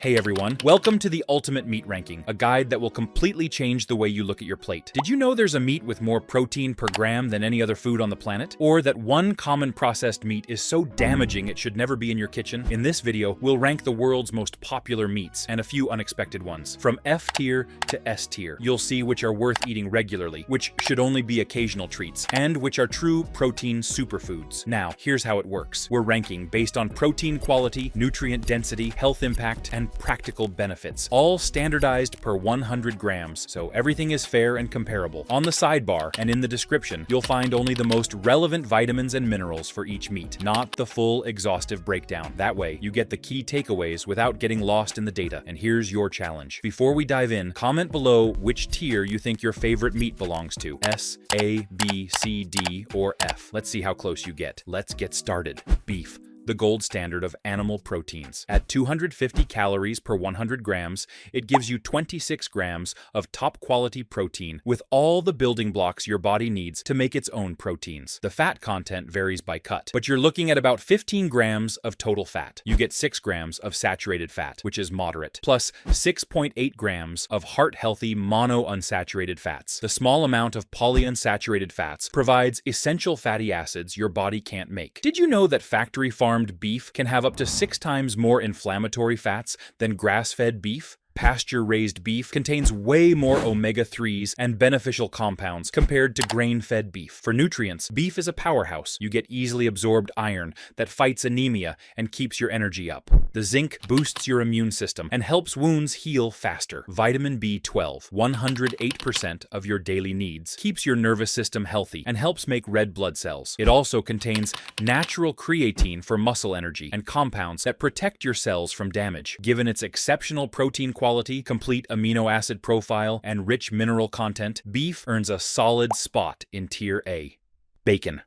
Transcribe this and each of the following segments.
Hey everyone, welcome to the Ultimate Meat Ranking, a guide that will completely change the way you look at your plate. Did you know there's a meat with more protein per gram than any other food on the planet? Or that one common processed meat is so damaging it should never be in your kitchen? In this video, we'll rank the world's most popular meats and a few unexpected ones. From F tier to S tier, you'll see which are worth eating regularly, which should only be occasional treats, and which are true protein superfoods. Now, here's how it works. We're ranking based on protein quality, nutrient density, health impact, and practical benefits, all standardized per 100 grams, so everything is fair and comparable. On the sidebar and in the description, you'll find only the most relevant vitamins and minerals for each meat, not the full exhaustive breakdown. That way, you get the key takeaways without getting lost in the data. And here's your challenge. Before we dive in, comment below which tier you think your favorite meat belongs to. S, A, B, C, D, or F. Let's see how close you get. Let's get started. Beef, the gold standard of animal proteins. At 250 calories per 100 grams, it gives you 26 grams of top-quality protein with all the building blocks your body needs to make its own proteins. The fat content varies by cut, but you're looking at about 15 grams of total fat. You get 6 grams of saturated fat, which is moderate, plus 6.8 grams of heart-healthy monounsaturated fats. The small amount of polyunsaturated fats provides essential fatty acids your body can't make. Did you know that factory farmed beef can have up to 6 times more inflammatory fats than grass-fed beef? Pasture-raised beef contains way more omega-3s and beneficial compounds compared to grain-fed beef. For nutrients, beef is a powerhouse. You get easily absorbed iron that fights anemia and keeps your energy up. The zinc boosts your immune system and helps wounds heal faster. Vitamin B12, 108% of your daily needs, keeps your nervous system healthy and helps make red blood cells. It also contains natural creatine for muscle energy and compounds that protect your cells from damage. Given its exceptional protein quality, complete amino acid profile, and rich mineral content, beef earns a solid spot in Tier A. Bacon,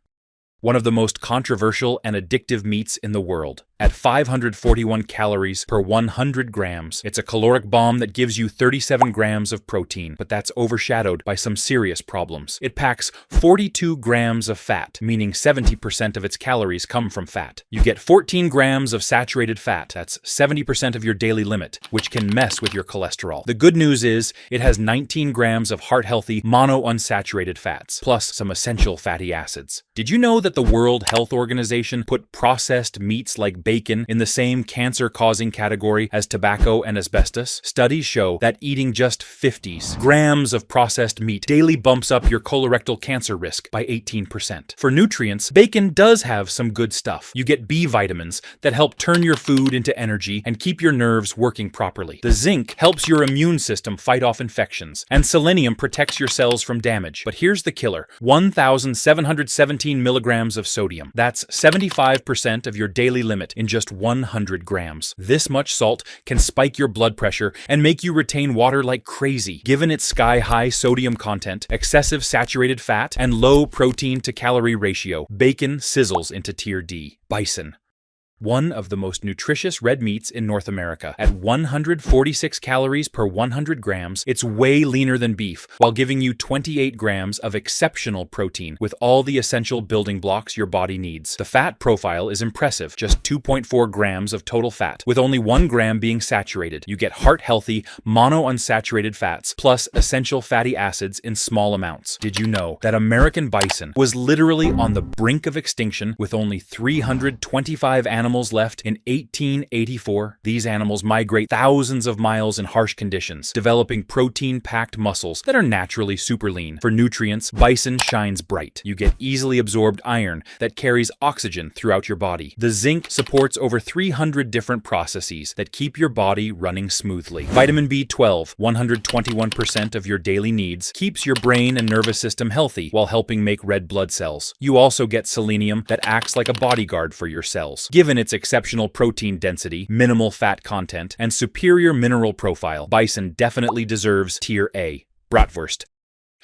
one of the most controversial and addictive meats in the world. At 541 calories per 100 grams, it's a caloric bomb that gives you 37 grams of protein, but that's overshadowed by some serious problems. It packs 42 grams of fat, meaning 70% of its calories come from fat. You get 14 grams of saturated fat, that's 70% of your daily limit, which can mess with your cholesterol. The good news is, it has 19 grams of heart-healthy monounsaturated fats, plus some essential fatty acids. Did you know that the World Health Organization put processed meats like bacon in the same cancer-causing category as tobacco and asbestos? Studies show that eating just 50 grams of processed meat daily bumps up your colorectal cancer risk by 18%. For nutrients, bacon does have some good stuff. You get B vitamins that help turn your food into energy and keep your nerves working properly. The zinc helps your immune system fight off infections, and selenium protects your cells from damage. But here's the killer: 1,717 milligrams of sodium. That's 75% of your daily limit in just 100 grams. This much salt can spike your blood pressure and make you retain water like crazy. Given its sky-high sodium content, excessive saturated fat, and low protein-to-calorie ratio, bacon sizzles into Tier D. Bison, one of the most nutritious red meats in North America. At 146 calories per 100 grams, it's way leaner than beef, while giving you 28 grams of exceptional protein with all the essential building blocks your body needs. The fat profile is impressive, just 2.4 grams of total fat, with only 1 gram being saturated. You get heart-healthy, monounsaturated fats, plus essential fatty acids in small amounts. Did you know that American bison was literally on the brink of extinction with only 325 animals left in 1884? These animals migrate thousands of miles in harsh conditions, developing protein-packed muscles that are naturally super lean. For nutrients, bison shines bright. You get easily absorbed iron that carries oxygen throughout your body. The zinc supports over 300 different processes that keep your body running smoothly. Vitamin B12, 121% of your daily needs, keeps your brain and nervous system healthy while helping make red blood cells. You also get selenium that acts like a bodyguard for your cells. Given its exceptional protein density, minimal fat content, and superior mineral profile, bison definitely deserves Tier A. Bratwurst,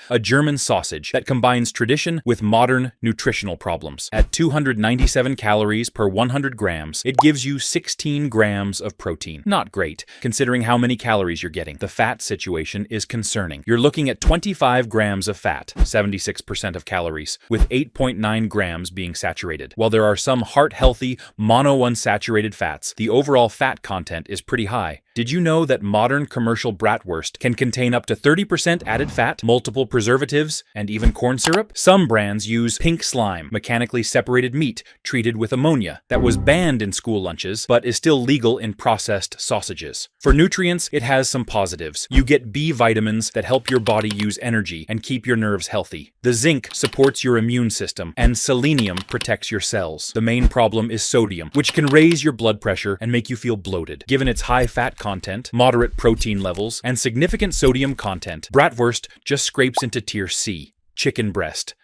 a German sausage that combines tradition with modern nutritional problems. At 297 calories per 100 grams, it gives you 16 grams of protein. Not great, considering how many calories you're getting. The fat situation is concerning. You're looking at 25 grams of fat, 76% of calories, with 8.9 grams being saturated. While there are some heart-healthy, monounsaturated fats, the overall fat content is pretty high. Did you know that modern commercial bratwurst can contain up to 30% added fat, multiple preservatives, and even corn syrup? Some brands use pink slime, mechanically separated meat treated with ammonia, that was banned in school lunches, but is still legal in processed sausages. For nutrients, it has some positives. You get B vitamins that help your body use energy and keep your nerves healthy. The zinc supports your immune system, and selenium protects your cells. The main problem is sodium, which can raise your blood pressure and make you feel bloated. Given its high fat content, moderate protein levels, and significant sodium content, bratwurst just scrapes into tier C, chicken breast,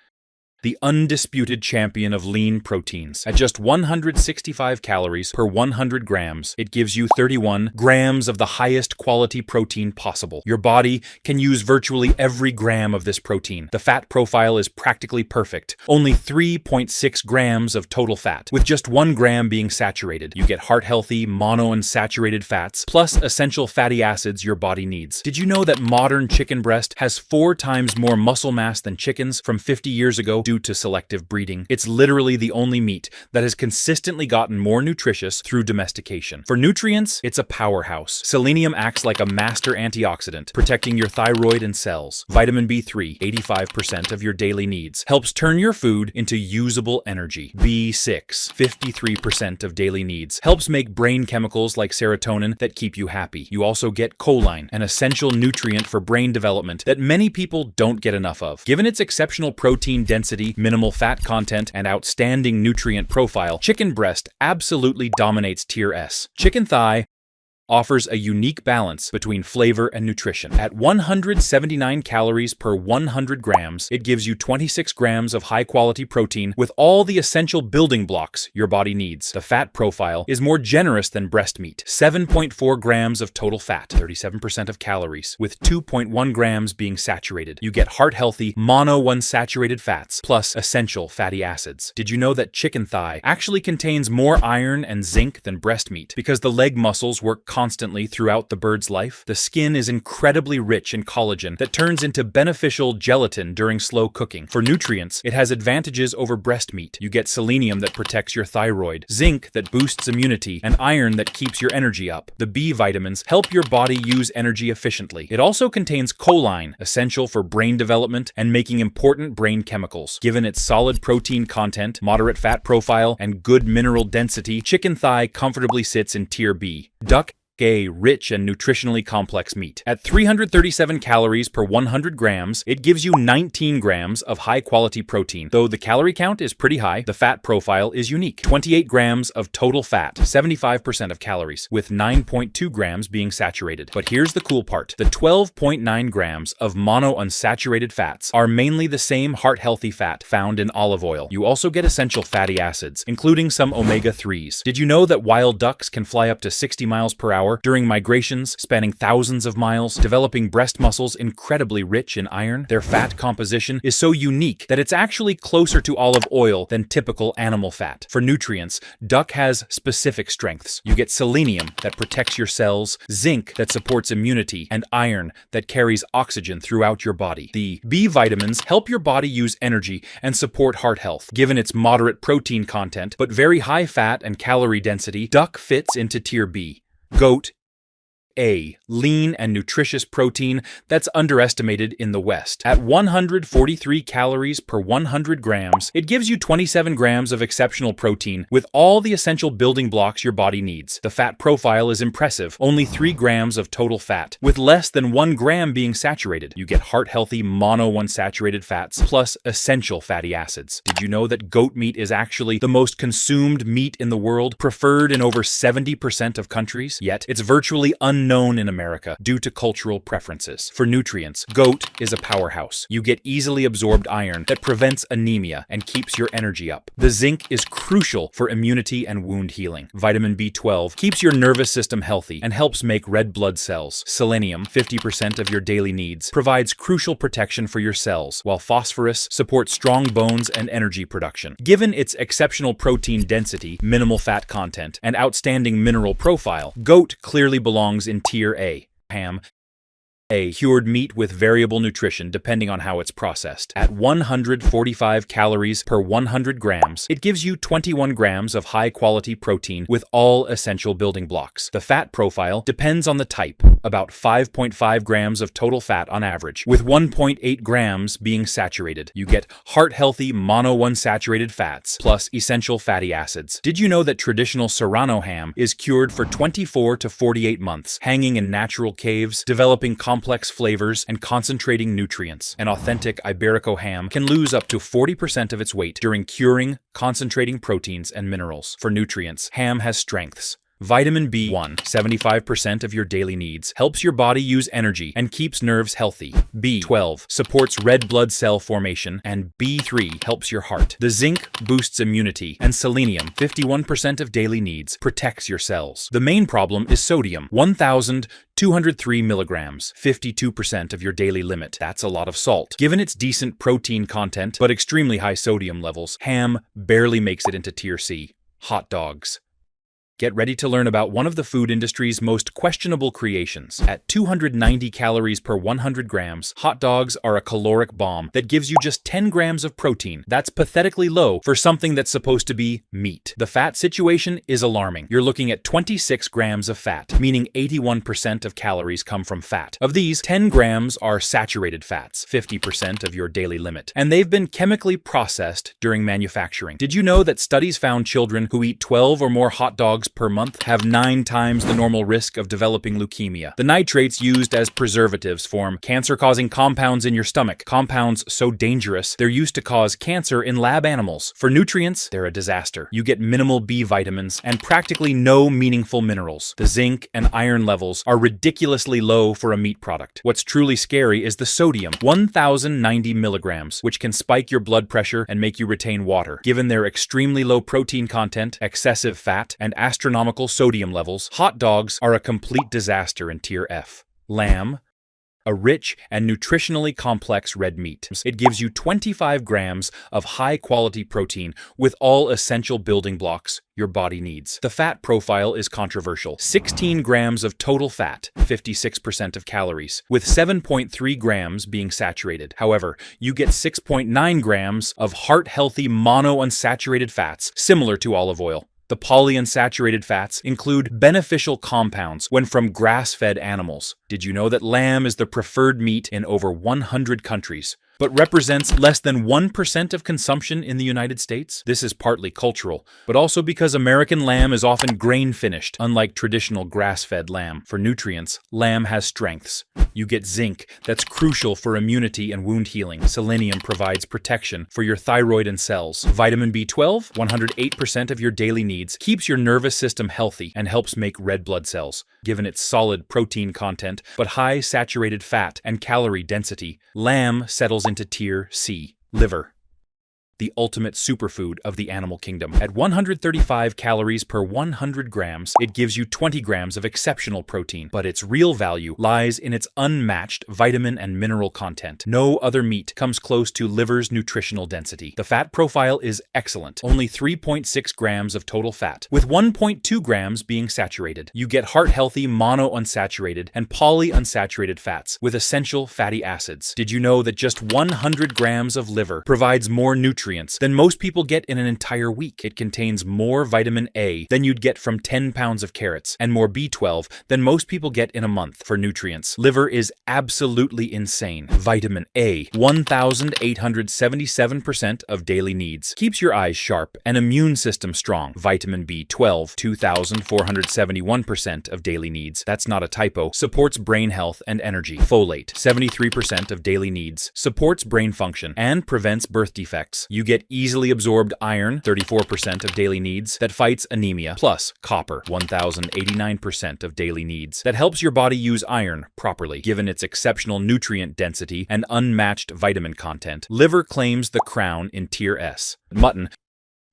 the undisputed champion of lean proteins. At just 165 calories per 100 grams, it gives you 31 grams of the highest quality protein possible. Your body can use virtually every gram of this protein. The fat profile is practically perfect. Only 3.6 grams of total fat, with just 1 gram being saturated. You get heart-healthy, monounsaturated fats, plus essential fatty acids your body needs. Did you know that modern chicken breast has 4 times more muscle mass than chickens from 50 years ago due to selective breeding? It's literally the only meat that has consistently gotten more nutritious through domestication. For nutrients, it's a powerhouse. Selenium acts like a master antioxidant, protecting your thyroid and cells. Vitamin B3, 85% of your daily needs, helps turn your food into usable energy. B6, 53% of daily needs, helps make brain chemicals like serotonin that keep you happy. You also get choline, an essential nutrient for brain development that many people don't get enough of. Given its exceptional protein density, minimal fat content, and outstanding nutrient profile, chicken breast absolutely dominates tier S. Chicken thigh offers a unique balance between flavor and nutrition. At 179 calories per 100 grams, it gives you 26 grams of high-quality protein with all the essential building blocks your body needs. The fat profile is more generous than breast meat. 7.4 grams of total fat, 37% of calories, with 2.1 grams being saturated. You get heart-healthy, monounsaturated fats, plus essential fatty acids. Did you know that chicken thigh actually contains more iron and zinc than breast meat because the leg muscles work constantly throughout the bird's life? The skin is incredibly rich in collagen that turns into beneficial gelatin during slow cooking. For nutrients, it has advantages over breast meat. You get selenium that protects your thyroid, zinc that boosts immunity, and iron that keeps your energy up. The B vitamins help your body use energy efficiently. It also contains choline, essential for brain development and making important brain chemicals. Given its solid protein content, moderate fat profile, and good mineral density, chicken thigh comfortably sits in tier B. Duck, a rich and nutritionally complex meat. At 337 calories per 100 grams, it gives you 19 grams of high-quality protein. Though the calorie count is pretty high, the fat profile is unique. 28 grams of total fat, 75% of calories, with 9.2 grams being saturated. But here's the cool part. The 12.9 grams of monounsaturated fats are mainly the same heart-healthy fat found in olive oil. You also get essential fatty acids, including some omega-3s. Did you know that wild ducks can fly up to 60 miles per hour during migrations spanning thousands of miles, developing breast muscles incredibly rich in iron? Their fat composition is so unique that it's actually closer to olive oil than typical animal fat. For nutrients, duck has specific strengths. You get selenium that protects your cells, zinc that supports immunity, and iron that carries oxygen throughout your body. The B vitamins help your body use energy and support heart health. Given its moderate protein content but very high fat and calorie density, duck fits into tier B. Goat, A, lean and nutritious protein that's underestimated in the West. At 143 calories per 100 grams, it gives you 27 grams of exceptional protein with all the essential building blocks your body needs. The fat profile is impressive, only 3 grams of total fat, with less than 1 gram being saturated. You get heart-healthy monounsaturated fats plus essential fatty acids. Did you know that goat meat is actually the most consumed meat in the world, preferred in over 70% of countries? Yet, it's virtually unknown in America due to cultural preferences. For nutrients, goat is a powerhouse. You get easily absorbed iron that prevents anemia and keeps your energy up. The zinc is crucial for immunity and wound healing. Vitamin B12 keeps your nervous system healthy and helps make red blood cells. Selenium, 50% of your daily needs, provides crucial protection for your cells, while phosphorus supports strong bones and energy production. Given its exceptional protein density, minimal fat content, and outstanding mineral profile, goat clearly belongs in tier A. Ham, A. Cured meat with variable nutrition depending on how it's processed. At 145 calories per 100 grams, it gives you 21 grams of high-quality protein with all essential building blocks. The fat profile depends on the type, about 5.5 grams of total fat on average, with 1.8 grams being saturated. You get heart-healthy monounsaturated fats, plus essential fatty acids. Did you know that traditional Serrano ham is cured for 24 to 48 months, hanging in natural caves, developing complex flavors and concentrating nutrients? An authentic Iberico ham can lose up to 40% of its weight during curing, concentrating proteins and minerals. For nutrients, ham has strengths. Vitamin B1, 75% of your daily needs, helps your body use energy and keeps nerves healthy. B12 supports red blood cell formation, and B3 helps your heart. The zinc boosts immunity, and selenium, 51% of daily needs, protects your cells. The main problem is sodium, 1,203 milligrams, 52% of your daily limit. That's a lot of salt. Given its decent protein content but extremely high sodium levels, ham barely makes it into Tier C. Hot dogs. Get ready to learn about one of the food industry's most questionable creations. At 290 calories per 100 grams, hot dogs are a caloric bomb that gives you just 10 grams of protein. That's pathetically low for something that's supposed to be meat. The fat situation is alarming. You're looking at 26 grams of fat, meaning 81% of calories come from fat. Of these, 10 grams are saturated fats, 50% of your daily limit, and they've been chemically processed during manufacturing. Did you know that studies found children who eat 12 or more hot dogs per month have 9 times the normal risk of developing leukemia? The nitrates used as preservatives form cancer-causing compounds in your stomach, compounds so dangerous they're used to cause cancer in lab animals. For nutrients, they're a disaster. You get minimal B vitamins and practically no meaningful minerals. The zinc and iron levels are ridiculously low for a meat product. What's truly scary is the sodium, 1,090 milligrams, which can spike your blood pressure and make you retain water. Given their extremely low protein content, excessive fat, and astronomical sodium levels, hot dogs are a complete disaster in Tier F. Lamb, a rich and nutritionally complex red meat. It gives you 25 grams of high-quality protein with all essential building blocks your body needs. The fat profile is controversial. 16 grams of total fat, 56% of calories, with 7.3 grams being saturated. However, you get 6.9 grams of heart-healthy monounsaturated fats, similar to olive oil. The polyunsaturated fats include beneficial compounds when from grass-fed animals. Did you know that lamb is the preferred meat in over 100 countries, but represents less than 1% of consumption in the United States? This is partly cultural, but also because American lamb is often grain-finished, unlike traditional grass-fed lamb. For nutrients, lamb has strengths. You get zinc, that's crucial for immunity and wound healing. Selenium provides protection for your thyroid and cells. Vitamin B12, 108% of your daily needs, keeps your nervous system healthy and helps make red blood cells. Given its solid protein content, but high saturated fat and calorie density, lamb settles into Tier C. Liver, the ultimate superfood of the animal kingdom. At 135 calories per 100 grams, it gives you 20 grams of exceptional protein, but its real value lies in its unmatched vitamin and mineral content. No other meat comes close to liver's nutritional density. The fat profile is excellent, only 3.6 grams of total fat, with 1.2 grams being saturated. You get heart-healthy monounsaturated and polyunsaturated fats with essential fatty acids. Did you know that just 100 grams of liver provides more nutrients than most people get in an entire week? It contains more vitamin A than you'd get from 10 pounds of carrots, and more B12 than most people get in a month. For nutrients, liver is absolutely insane. Vitamin A, 1,877% of daily needs, keeps your eyes sharp and immune system strong. Vitamin B12, 2,471% of daily needs, that's not a typo, supports brain health and energy. Folate, 73% of daily needs, supports brain function and prevents birth defects. You get easily absorbed iron, 34% of daily needs, that fights anemia, plus copper, 1,089% of daily needs, that helps your body use iron properly. Given its exceptional nutrient density and unmatched vitamin content, liver claims the crown in Tier S. Mutton,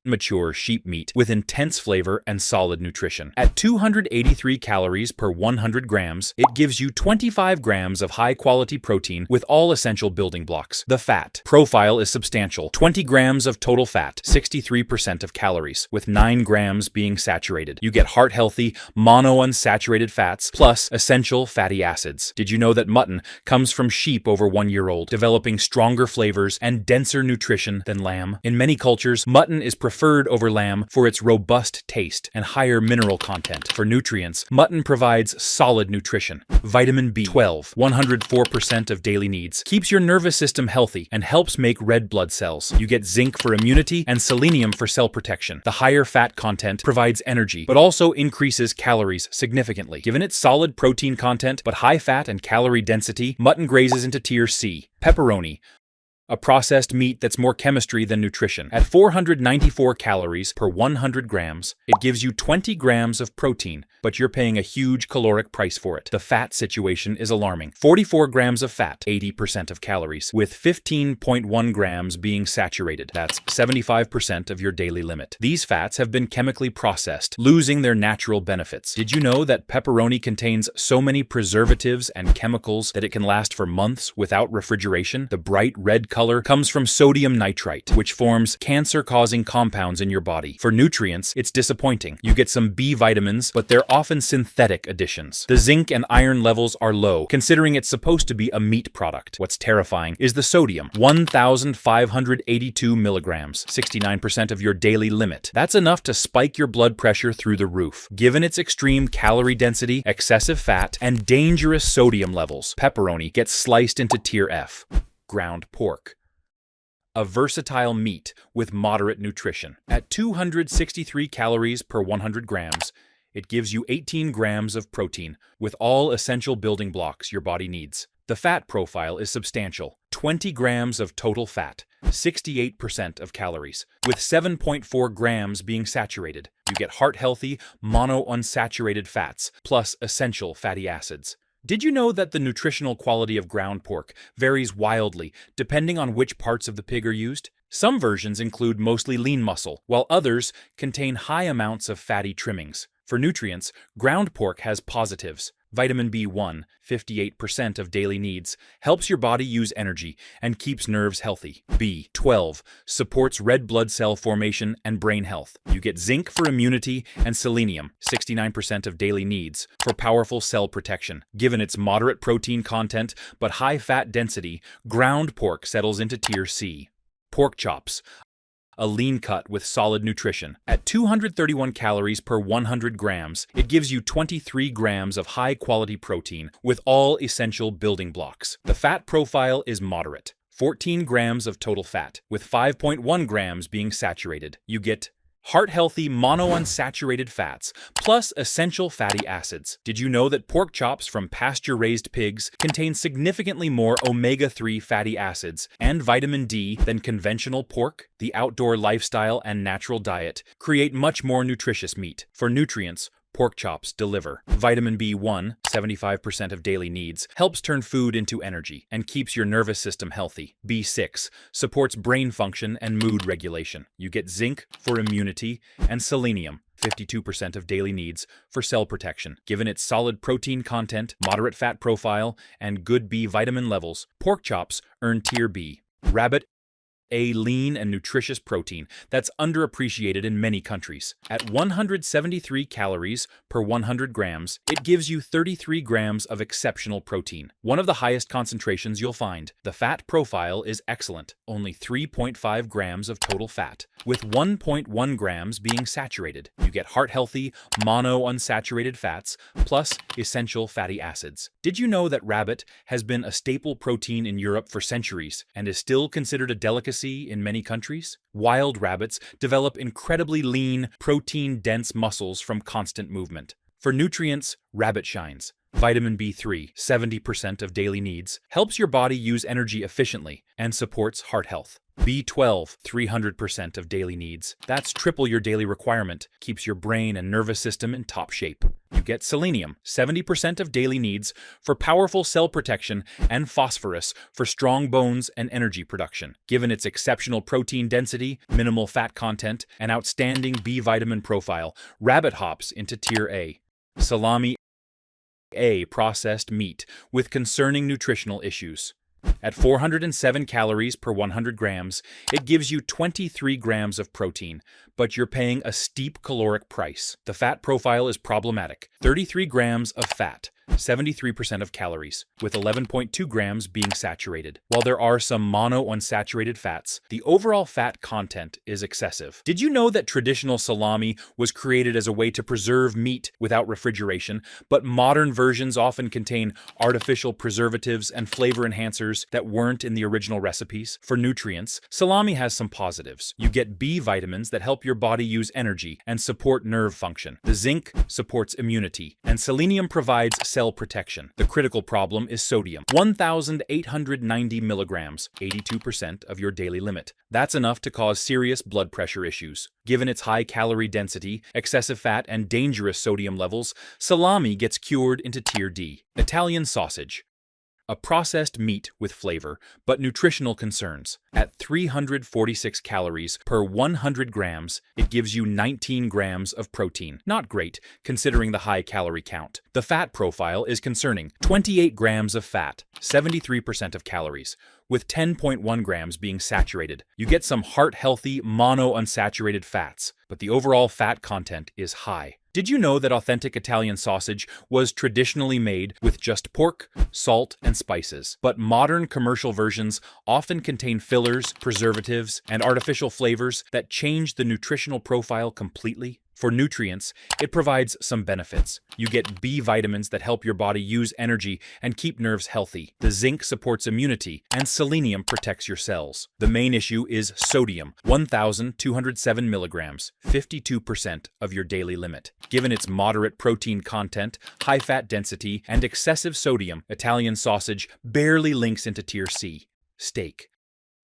mature sheep meat with intense flavor and solid nutrition. At 283 calories per 100 grams, it gives you 25 grams of high-quality protein with all essential building blocks. The fat profile is substantial. 20 grams of total fat, 63% of calories, with 9 grams being saturated. You get heart-healthy, monounsaturated fats plus essential fatty acids. Did you know that mutton comes from sheep over 1 year old, developing stronger flavors and denser nutrition than lamb? In many cultures, mutton is preferred over lamb for its robust taste and higher mineral content. For nutrients, mutton provides solid nutrition. Vitamin B12, 104% of daily needs, keeps your nervous system healthy and helps make red blood cells. You get zinc for immunity and selenium for cell protection. The higher fat content provides energy, but also increases calories significantly. Given its solid protein content, but high fat and calorie density, mutton grazes into tier C. Pepperoni, a processed meat that's more chemistry than nutrition. At 494 calories per 100 grams, it gives you 20 grams of protein, but you're paying a huge caloric price for it. The fat situation is alarming. 44 grams of fat, 80% of calories, with 15.1 grams being saturated. That's 75% of your daily limit. These fats have been chemically processed, losing their natural benefits. Did you know that pepperoni contains so many preservatives and chemicals that it can last for months without refrigeration? The bright red color comes from sodium nitrite, which forms cancer-causing compounds in your body. For nutrients, it's disappointing. You get some B vitamins, but they're often synthetic additions. The zinc and iron levels are low, considering it's supposed to be a meat product. What's terrifying is the sodium, 1,582 milligrams, 69% of your daily limit. That's enough to spike your blood pressure through the roof. Given its extreme calorie density, excessive fat, and dangerous sodium levels, pepperoni gets sliced into tier F. Ground pork, a versatile meat with moderate nutrition. At 263 calories per 100 grams, it gives you 18 grams of protein with all essential building blocks your body needs. The fat profile is substantial. 20 grams of total fat, 68% of calories, with 7.4 grams being saturated. You get heart-healthy, monounsaturated fats plus essential fatty acids. Did you know that the nutritional quality of ground pork varies wildly depending on which parts of the pig are used? Some versions include mostly lean muscle, while others contain high amounts of fatty trimmings. For nutrients, ground pork has positives. Vitamin B1, 58% of daily needs, helps your body use energy and keeps nerves healthy. B12 supports red blood cell formation and brain health. You get zinc for immunity and selenium, 69% of daily needs, for powerful cell protection. Given its moderate protein content but high fat density, ground pork settles into tier C. Pork chops, a lean cut with solid nutrition. At 231 calories per 100 grams, it gives you 23 grams of high-quality protein with all essential building blocks. The fat profile is moderate. 14 grams of total fat, with 5.1 grams being saturated. You get heart-healthy monounsaturated fats, plus essential fatty acids. Did you know that pork chops from pasture-raised pigs contain significantly more omega-3 fatty acids and vitamin D than conventional pork? The outdoor lifestyle and natural diet create much more nutritious meat. For nutrients, pork chops deliver. Vitamin B1, 75% of daily needs, helps turn food into energy and keeps your nervous system healthy. B6 supports brain function and mood regulation. You get zinc for immunity and selenium, 52% of daily needs, for cell protection. Given its solid protein content, moderate fat profile, and good B vitamin levels, pork chops earn tier B. Rabbit, a lean and nutritious protein that's underappreciated in many countries. At 173 calories per 100 grams, it gives you 33 grams of exceptional protein, one of the highest concentrations you'll find. The fat profile is excellent, only 3.5 grams of total fat, with 1.1 grams being saturated. You get heart-healthy, monounsaturated fats, plus essential fatty acids. Did you know that rabbit has been a staple protein in Europe for centuries and is still considered a delicacy in many countries? Wild rabbits develop incredibly lean, protein-dense muscles from constant movement. For nutrients, rabbit shines. Vitamin B3, 70% of daily needs, helps your body use energy efficiently and supports heart health. B12, 300% of daily needs. That's triple your daily requirement, keeps your brain and nervous system in top shape. You get selenium, 70% of daily needs, for powerful cell protection, and phosphorus for strong bones and energy production. Given its exceptional protein density, minimal fat content, and outstanding B vitamin profile, rabbit hops into Tier A. Salami, a processed meat with concerning nutritional issues. At 407 calories per 100 grams, it gives you 23 grams of protein, but you're paying a steep caloric price. The fat profile is problematic. 33 grams of fat, 73% of calories, with 11.2 grams being saturated. While there are some monounsaturated fats, the overall fat content is excessive. Did you know that traditional salami was created as a way to preserve meat without refrigeration, but modern versions often contain artificial preservatives and flavor enhancers that weren't in the original recipes? For nutrients, salami has some positives. You get B vitamins that help your body use energy and support nerve function. The zinc supports immunity, and selenium provides cell protection. The critical problem is sodium, 1,890 milligrams, 82% of your daily limit. That's enough to cause serious blood pressure issues. Given its high calorie density, excessive fat, and dangerous sodium levels, salami gets cured into Tier D. Italian sausage, a processed meat with flavor, but nutritional concerns. At 346 calories per 100 grams, it gives you 19 grams of protein. Not great, considering the high calorie count. The fat profile is concerning. 28 grams of fat, 73% of calories, with 10.1 grams being saturated. You get some heart-healthy monounsaturated fats, but the overall fat content is high. Did you know that authentic Italian sausage was traditionally made with just pork, salt, and spices? But modern commercial versions often contain fillers, preservatives, and artificial flavors that change the nutritional profile completely. For nutrients, it provides some benefits. You get B vitamins that help your body use energy and keep nerves healthy. The zinc supports immunity, and selenium protects your cells. The main issue is sodium, 1,207 milligrams, 52% of your daily limit. Given its moderate protein content, high fat density, and excessive sodium, Italian sausage barely links into Tier C. Steak,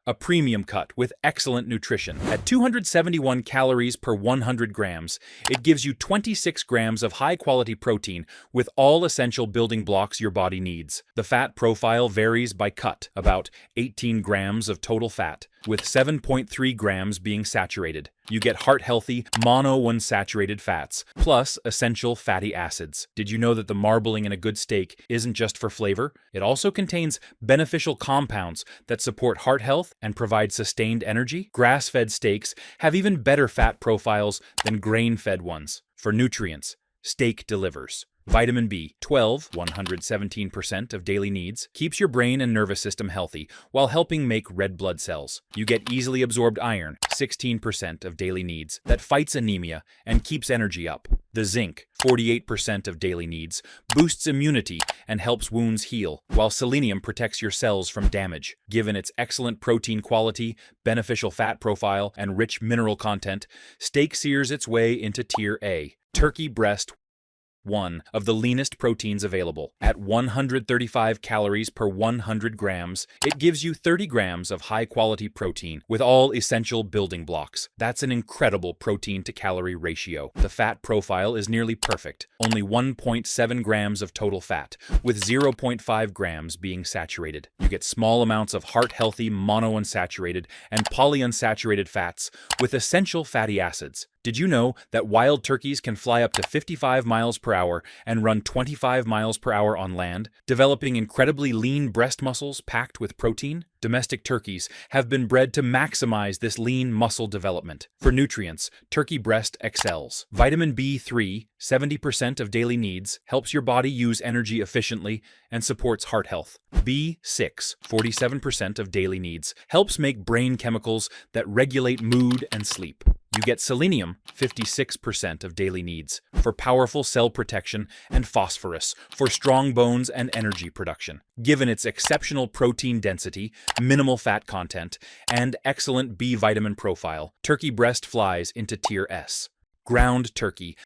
a premium cut with excellent nutrition. At 271 calories per 100 grams, it gives you 26 grams of high-quality protein with all essential building blocks your body needs. The fat profile varies by cut, about 18 grams of total fat, with 7.3 grams being saturated. You get heart-healthy, monounsaturated fats, plus essential fatty acids. Did you know that the marbling in a good steak isn't just for flavor? It also contains beneficial compounds that support heart health and provide sustained energy. Grass-fed steaks have even better fat profiles than grain-fed ones. For nutrients, steak delivers. Vitamin B12, 117% of daily needs, keeps your brain and nervous system healthy while helping make red blood cells. You get easily absorbed iron, 16% of daily needs, that fights anemia and keeps energy up. The zinc, 48% of daily needs, boosts immunity and helps wounds heal, while selenium protects your cells from damage. Given its excellent protein quality, beneficial fat profile, and rich mineral content, steak sears its way into Tier A. Turkey breast, one of the leanest proteins available. At 135 calories per 100 grams, it gives you 30 grams of high-quality protein with all essential building blocks. That's an incredible protein-to-calorie ratio. The fat profile is nearly perfect, only 1.7 grams of total fat, with 0.5 grams being saturated. You get small amounts of heart-healthy monounsaturated and polyunsaturated fats with essential fatty acids. Did you know that wild turkeys can fly up to 55 miles per hour and run 25 miles per hour on land, developing incredibly lean breast muscles packed with protein? Domestic turkeys have been bred to maximize this lean muscle development. For nutrients, turkey breast excels. Vitamin B3, 70% of daily needs, helps your body use energy efficiently and supports heart health. B6, 47% of daily needs, helps make brain chemicals that regulate mood and sleep. You get selenium, 56% of daily needs, for powerful cell protection, and phosphorus for strong bones and energy production. Given its exceptional protein density, minimal fat content, and excellent B vitamin profile, turkey breast flies into Tier S. Ground turkey,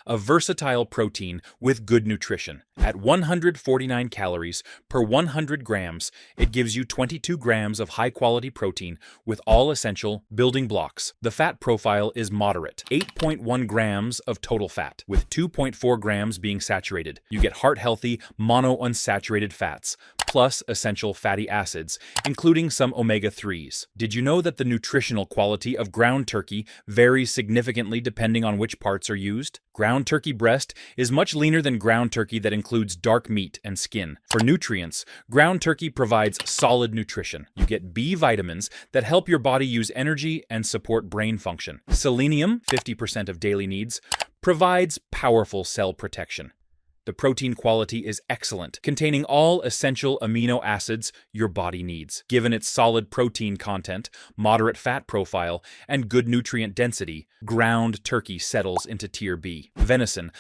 a versatile protein with good nutrition. At 149 calories per 100 grams, it gives you 22 grams of high-quality protein with all essential building blocks. The fat profile is moderate, 8.1 grams of total fat, with 2.4 grams being saturated. You get heart-healthy, monounsaturated fats, plus essential fatty acids, including some omega-3s. Did you know that the nutritional quality of ground turkey varies significantly depending on which parts are used? Ground turkey breast is much leaner than ground turkey that includes dark meat and skin. For nutrients, ground turkey provides solid nutrition. You get B vitamins that help your body use energy and support brain function. Selenium, 50% of daily needs, provides powerful cell protection. The protein quality is excellent, containing all essential amino acids your body needs. Given its solid protein content, moderate fat profile, and good nutrient density, ground turkey settles into Tier B. Venison,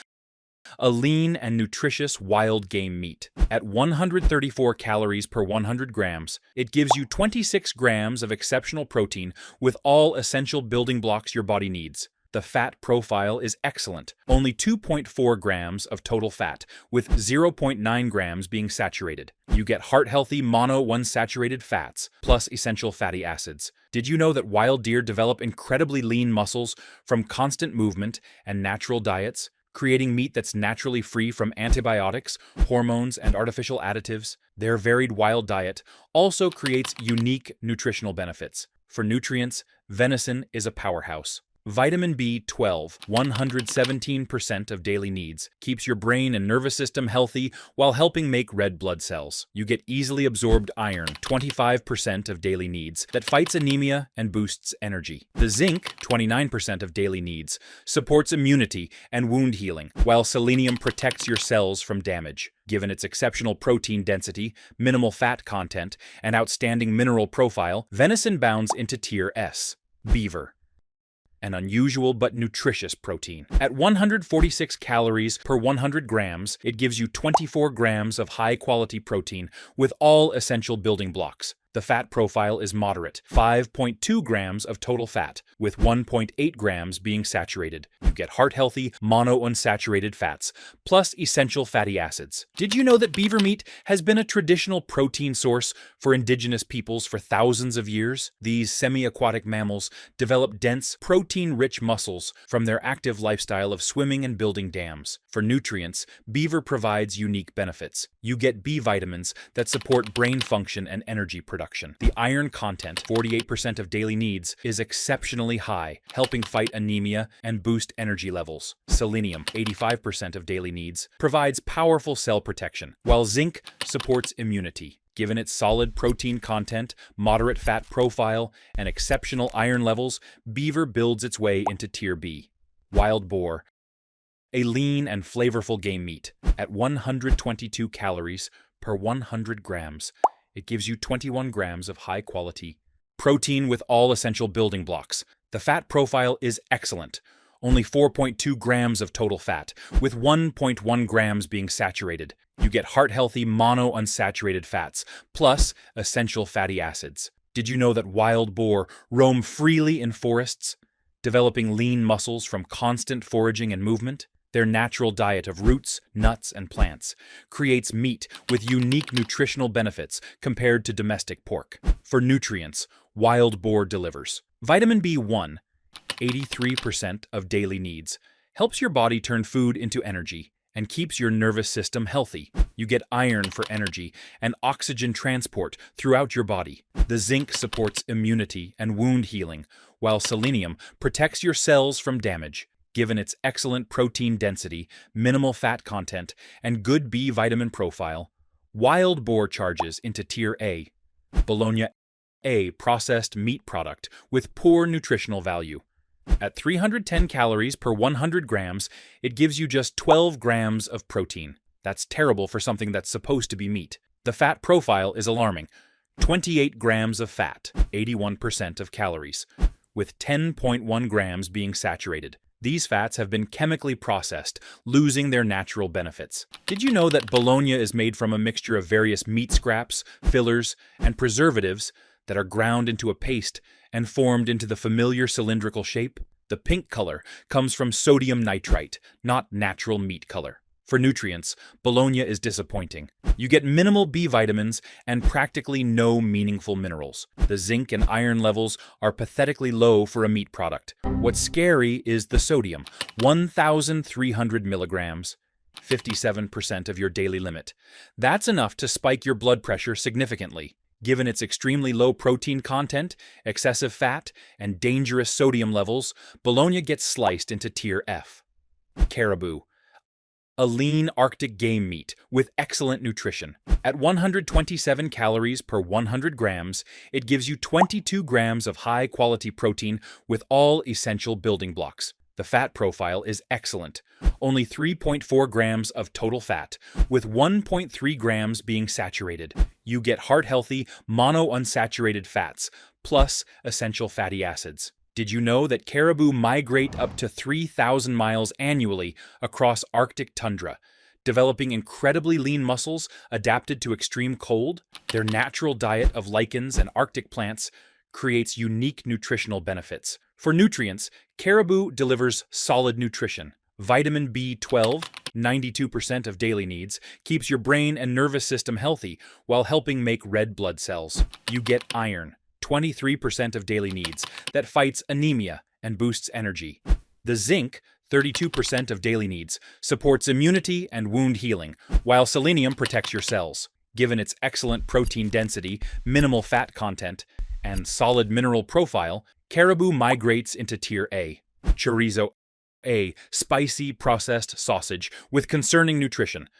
a lean and nutritious wild game meat. At 134 calories per 100 grams, it gives you 26 grams of exceptional protein with all essential building blocks your body needs. The fat profile is excellent, only 2.4 grams of total fat, with 0.9 grams being saturated. You get heart-healthy monounsaturated fats, plus essential fatty acids. Did you know that wild deer develop incredibly lean muscles from constant movement and natural diets, creating meat that's naturally free from antibiotics, hormones, and artificial additives? Their varied wild diet also creates unique nutritional benefits. For nutrients, venison is a powerhouse. Vitamin B12, 117% of daily needs, keeps your brain and nervous system healthy while helping make red blood cells. You get easily absorbed iron, 25% of daily needs, that fights anemia and boosts energy. The zinc, 29% of daily needs, supports immunity and wound healing, while selenium protects your cells from damage. Given its exceptional protein density, minimal fat content, and outstanding mineral profile, venison bounds into Tier S. Beaver, an unusual but nutritious protein. At 146 calories per 100 grams, it gives you 24 grams of high-quality protein with all essential building blocks. The fat profile is moderate, 5.2 grams of total fat, with 1.8 grams being saturated. You get heart-healthy, monounsaturated fats, plus essential fatty acids. Did you know that beaver meat has been a traditional protein source for indigenous peoples for thousands of years? These semi-aquatic mammals develop dense, protein-rich muscles from their active lifestyle of swimming and building dams. For nutrients, beaver provides unique benefits. You get B vitamins that support brain function and energy production. The iron content, 48% of daily needs, is exceptionally high, helping fight anemia and boost energy levels. Selenium, 85% of daily needs, provides powerful cell protection, while zinc supports immunity. Given its solid protein content, moderate fat profile, and exceptional iron levels, beaver builds its way into Tier B. Wild boar, a lean and flavorful game meat. At 122 calories per 100 grams, it gives you 21 grams of high-quality protein with all essential building blocks. The fat profile is excellent, only 4.2 grams of total fat, with 1.1 grams being saturated. You get heart-healthy monounsaturated fats, plus essential fatty acids. Did you know that wild boar roam freely in forests, developing lean muscles from constant foraging and movement? Their natural diet of roots, nuts, and plants creates meat with unique nutritional benefits compared to domestic pork. For nutrients, wild boar delivers. Vitamin B1, 83% of daily needs, helps your body turn food into energy and keeps your nervous system healthy. You get iron for energy and oxygen transport throughout your body. The zinc supports immunity and wound healing, while selenium protects your cells from damage. Given its excellent protein density, minimal fat content, and good B vitamin profile, wild boar charges into Tier A. Bologna, a processed meat product with poor nutritional value. At 310 calories per 100 grams, it gives you just 12 grams of protein. That's terrible for something that's supposed to be meat. The fat profile is alarming. 28 grams of fat, 81% of calories, with 10.1 grams being saturated. These fats have been chemically processed, losing their natural benefits. Did you know that bologna is made from a mixture of various meat scraps, fillers, and preservatives that are ground into a paste and formed into the familiar cylindrical shape? The pink color comes from sodium nitrite, not natural meat color. For nutrients, Bologna is disappointing. You get minimal B vitamins and practically no meaningful minerals. The zinc and iron levels are pathetically low for a meat product. What's scary is the sodium, 1,300 milligrams, 57% of your daily limit. That's enough to spike your blood pressure significantly. Given its extremely low protein content, excessive fat, and dangerous sodium levels, Bologna gets sliced into Tier F. Caribou, a lean Arctic game meat with excellent nutrition. At 127 calories per 100 grams, it gives you 22 grams of high-quality protein with all essential building blocks. The fat profile is excellent, only 3.4 grams of total fat, with 1.3 grams being saturated. You get heart-healthy, monounsaturated fats, plus essential fatty acids. Did you know that caribou migrate up to 3,000 miles annually across Arctic tundra, developing incredibly lean muscles adapted to extreme cold? Their natural diet of lichens and Arctic plants creates unique nutritional benefits. For nutrients, caribou delivers solid nutrition. Vitamin B12, 92% of daily needs, keeps your brain and nervous system healthy while helping make red blood cells. You get iron, 23% of daily needs, that fights anemia and boosts energy. The zinc, 32% of daily needs, supports immunity and wound healing, while selenium protects your cells. Given its excellent protein density, minimal fat content, and solid mineral profile, caribou migrates into Tier A. Chorizo, a spicy processed sausage with concerning nutrition.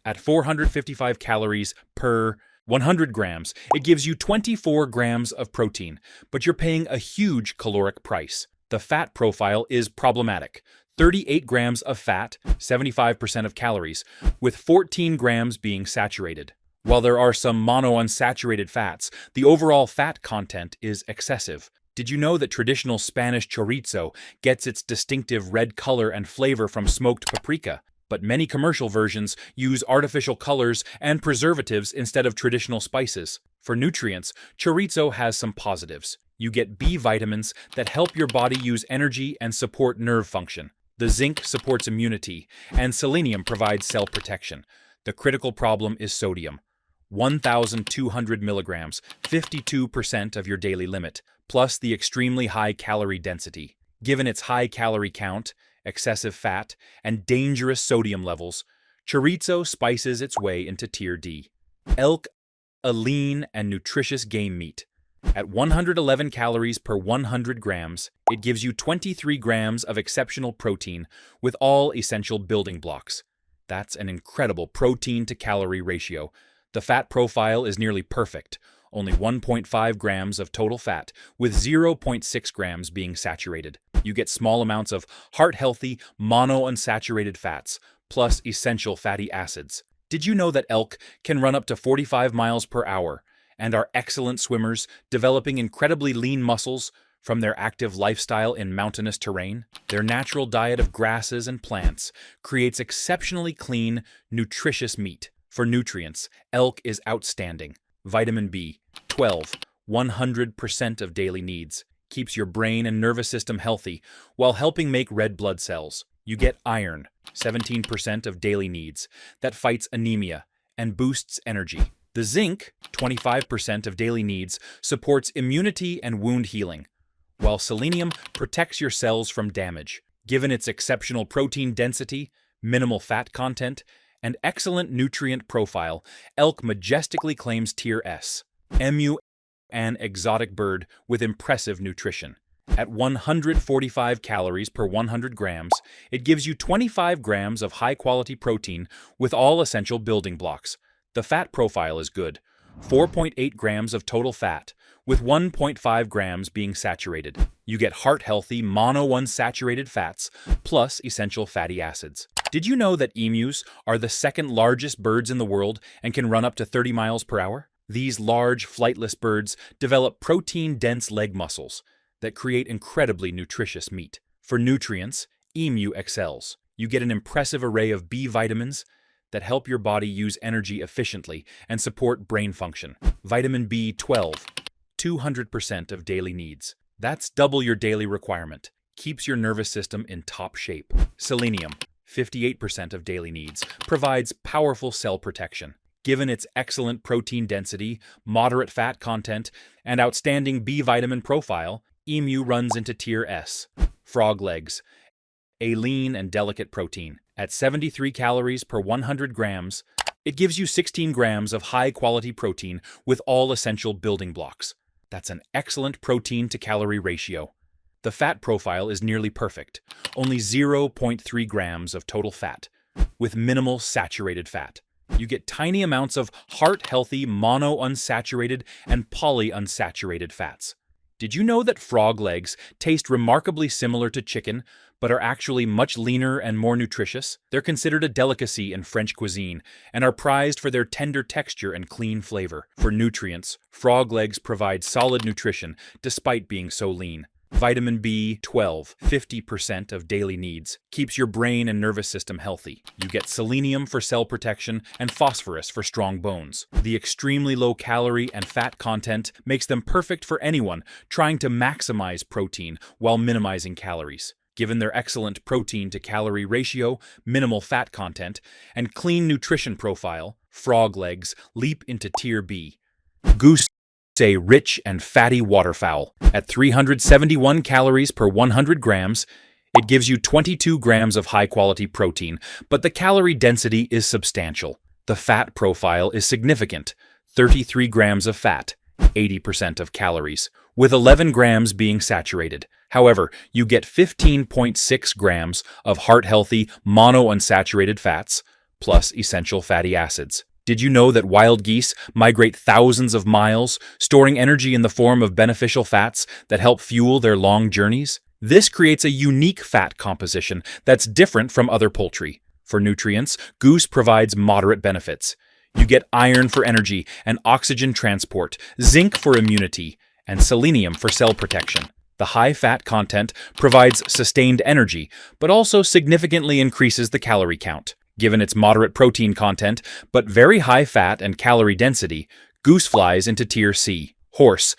At 455 calories per 100 grams, it gives you 24 grams of protein, but you're paying a huge caloric price. The fat profile is problematic. 38 grams of fat, 75% of calories, with 14 grams being saturated. While there are some monounsaturated fats, the overall fat content is excessive. Did you know that traditional Spanish chorizo gets its distinctive red color and flavor from smoked paprika? But many commercial versions use artificial colors and preservatives instead of traditional spices. For nutrients, chorizo has some positives. You get B vitamins that help your body use energy and support nerve function. The zinc supports immunity, and selenium provides cell protection. The critical problem is sodium. 1,200 milligrams, 52% of your daily limit, plus the extremely high calorie density. Given its high calorie count, excessive fat, and dangerous sodium levels, chorizo spices its way into Tier D. Elk, a lean and nutritious game meat. At 111 calories per 100 grams, it gives you 23 grams of exceptional protein with all essential building blocks. That's an incredible protein-to-calorie ratio. The fat profile is nearly perfect, only 1.5 grams of total fat, with 0.6 grams being saturated. You get small amounts of heart-healthy, monounsaturated fats, plus essential fatty acids. Did you know that elk can run up to 45 miles per hour and are excellent swimmers, developing incredibly lean muscles from their active lifestyle in mountainous terrain? Their natural diet of grasses and plants creates exceptionally clean, nutritious meat. For nutrients, elk is outstanding. Vitamin B12, 100% of daily needs, keeps your brain and nervous system healthy while helping make red blood cells. You get iron, 17% of daily needs, that fights anemia and boosts energy. The zinc, 25% of daily needs, supports immunity and wound healing, while selenium protects your cells from damage. Given its exceptional protein density, minimal fat content, and excellent nutrient profile, elk majestically claims Tier S. Emu, an exotic bird with impressive nutrition. At 145 calories per 100 grams, it gives you 25 grams of high-quality protein with all essential building blocks. The fat profile is good, 4.8 grams of total fat, with 1.5 grams being saturated. You get heart-healthy, monounsaturated fats, plus essential fatty acids. Did you know that emus are the second largest birds in the world and can run up to 30 miles per hour? These large, flightless birds develop protein-dense leg muscles that create incredibly nutritious meat. For nutrients, emu excels. You get an impressive array of B vitamins that help your body use energy efficiently and support brain function. Vitamin B12, 200% of daily needs. That's double your daily requirement. Keeps your nervous system in top shape. Selenium, 58% of daily needs, provides powerful cell protection. Given its excellent protein density, moderate fat content, and outstanding B vitamin profile, emu runs into tier S. Frog legs, a lean and delicate protein. At 73 calories per 100 grams, it gives you 16 grams of high-quality protein with all essential building blocks. That's an excellent protein-to-calorie ratio. The fat profile is nearly perfect, only 0.3 grams of total fat, with minimal saturated fat. You get tiny amounts of heart-healthy monounsaturated and polyunsaturated fats. Did you know that frog legs taste remarkably similar to chicken, but are actually much leaner and more nutritious? They're considered a delicacy in French cuisine and are prized for their tender texture and clean flavor. For nutrients, frog legs provide solid nutrition despite being so lean. Vitamin B12, 50% of daily needs, keeps your brain and nervous system healthy. You get selenium for cell protection and phosphorus for strong bones. The extremely low calorie and fat content makes them perfect for anyone trying to maximize protein while minimizing calories. Given their excellent protein-to-calorie ratio, minimal fat content, and clean nutrition profile, frog legs leap into Tier B. Goose, a rich and fatty waterfowl. At 371 calories per 100 grams, it gives you 22 grams of high-quality protein, but the calorie density is substantial. The fat profile is significant, 33 grams of fat, 80% of calories, with 11 grams being saturated. However, you get 15.6 grams of heart-healthy monounsaturated fats, plus essential fatty acids. Did you know that wild geese migrate thousands of miles, storing energy in the form of beneficial fats that help fuel their long journeys? This creates a unique fat composition that's different from other poultry. For nutrients, goose provides moderate benefits. You get iron for energy and oxygen transport, zinc for immunity, and selenium for cell protection. The high fat content provides sustained energy, but also significantly increases the calorie count. Given its moderate protein content, but very high fat and calorie density, goose flies into Tier C. Horse,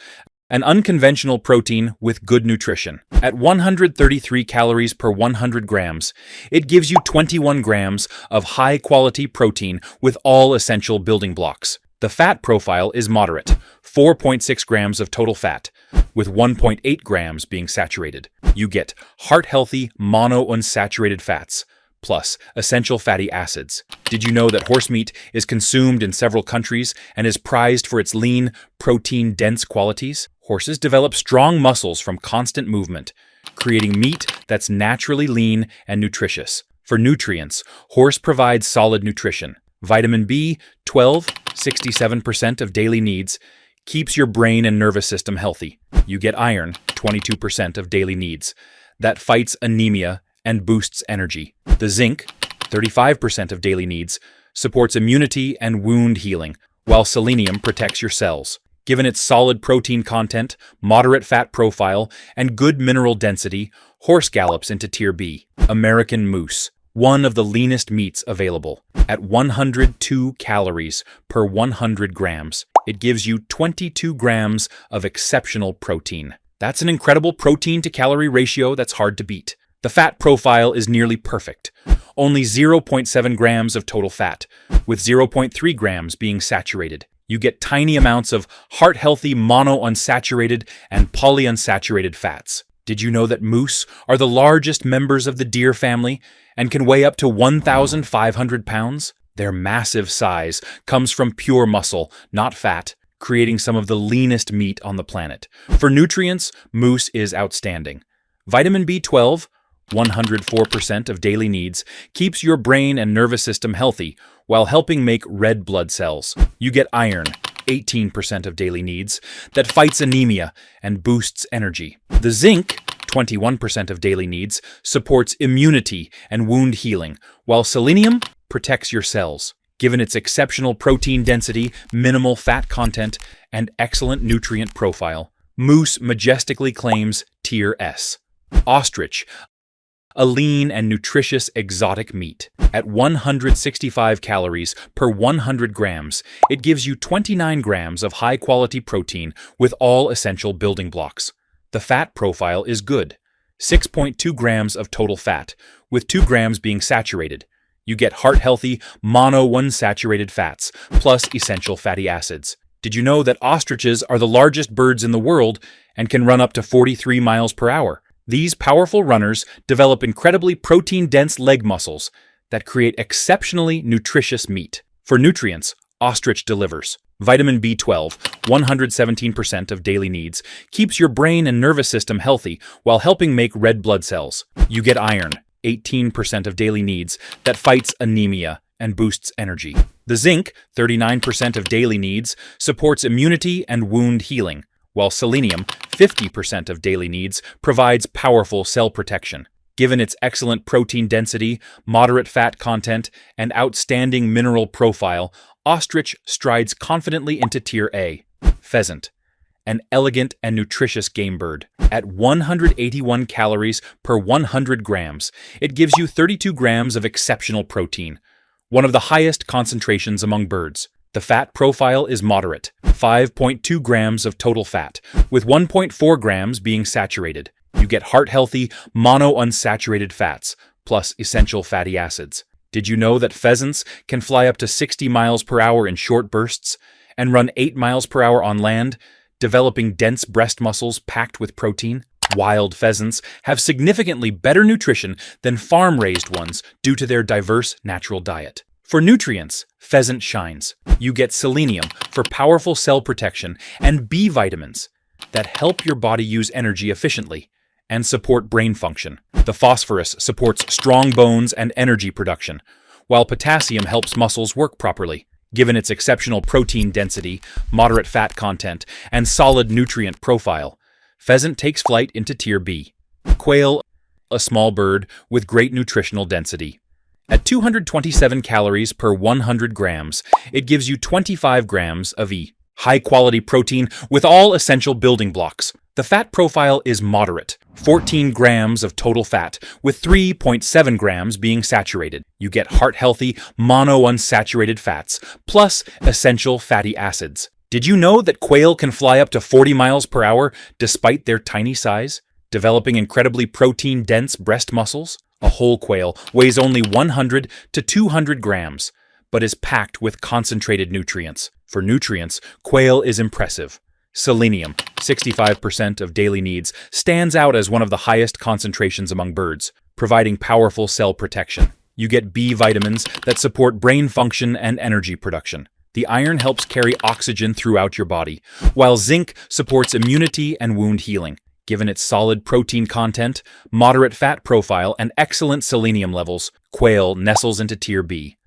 an unconventional protein with good nutrition. At 133 calories per 100 grams, it gives you 21 grams of high-quality protein with all essential building blocks. The fat profile is moderate, 4.6 grams of total fat, with 1.8 grams being saturated. You get heart-healthy monounsaturated fats, plus essential fatty acids. Did you know that horse meat is consumed in several countries and is prized for its lean, protein-dense qualities? Horses develop strong muscles from constant movement, creating meat that's naturally lean and nutritious. For nutrients, horse provides solid nutrition. Vitamin B12, 67% of daily needs, keeps your brain and nervous system healthy. You get iron, 22% of daily needs, that fights anemia and boosts energy. The zinc, 35% of daily needs, supports immunity and wound healing, while selenium protects your cells. Given its solid protein content, moderate fat profile, and good mineral density, horse gallops into Tier B. American moose, one of the leanest meats available. At 102 calories per 100 grams, it gives you 22 grams of exceptional protein. That's an incredible protein-to-calorie ratio that's hard to beat. The fat profile is nearly perfect, only 0.7 grams of total fat, with 0.3 grams being saturated. You get tiny amounts of heart-healthy monounsaturated and polyunsaturated fats. Did you know that moose are the largest members of the deer family and can weigh up to 1,500 pounds? Their massive size comes from pure muscle, not fat, creating some of the leanest meat on the planet. For nutrients, moose is outstanding. Vitamin B12, 104% of daily needs, keeps your brain and nervous system healthy while helping make red blood cells. You get iron, 18% of daily needs, that fights anemia and boosts energy. The zinc, 21% of daily needs, supports immunity and wound healing, while selenium protects your cells. Given its exceptional protein density, minimal fat content, and excellent nutrient profile, moose majestically claims Tier S. Ostrich, a lean and nutritious exotic meat. At 165 calories per 100 grams, it gives you 29 grams of high-quality protein with all essential building blocks. The fat profile is good, 6.2 grams of total fat, with 2 grams being saturated. You get heart-healthy, monounsaturated fats, plus essential fatty acids. Did you know that ostriches are the largest birds in the world and can run up to 43 miles per hour? These powerful runners develop incredibly protein-dense leg muscles that create exceptionally nutritious meat. For nutrients, ostrich delivers. Vitamin B12, 117% of daily needs, keeps your brain and nervous system healthy while helping make red blood cells. You get iron, 18% of daily needs, that fights anemia and boosts energy. The zinc, 39% of daily needs, supports immunity and wound healing, while selenium, 50% of daily needs, provides powerful cell protection. Given its excellent protein density, moderate fat content, and outstanding mineral profile, ostrich strides confidently into Tier A. Pheasant, an elegant and nutritious game bird. At 181 calories per 100 grams, it gives you 32 grams of exceptional protein, one of the highest concentrations among birds. The fat profile is moderate, 5.2 grams of total fat, with 1.4 grams being saturated. You get heart-healthy, monounsaturated fats, plus essential fatty acids. Did you know that pheasants can fly up to 60 miles per hour in short bursts and run 8 miles per hour on land, developing dense breast muscles packed with protein? Wild pheasants have significantly better nutrition than farm-raised ones due to their diverse natural diet. For nutrients, pheasant shines. You get selenium for powerful cell protection and B vitamins that help your body use energy efficiently and support brain function. The phosphorus supports strong bones and energy production, while potassium helps muscles work properly. Given its exceptional protein density, moderate fat content, and solid nutrient profile, pheasant takes flight into Tier B. Quail, a small bird with great nutritional density. At 227 calories per 100 grams, it gives you 25 grams of high-quality protein with all essential building blocks. The fat profile is moderate, 14 grams of total fat, with 3.7 grams being saturated. You get heart-healthy, monounsaturated fats, plus essential fatty acids. Did you know that quail can fly up to 40 miles per hour despite their tiny size, developing incredibly protein-dense breast muscles? A whole quail weighs only 100 to 200 grams, but is packed with concentrated nutrients. For nutrients, quail is impressive. Selenium, 65% of daily needs, stands out as one of the highest concentrations among birds, providing powerful cell protection. You get B vitamins that support brain function and energy production. The iron helps carry oxygen throughout your body, while zinc supports immunity and wound healing. Given its solid protein content, moderate fat profile, and excellent selenium levels, quail nestles into Tier B.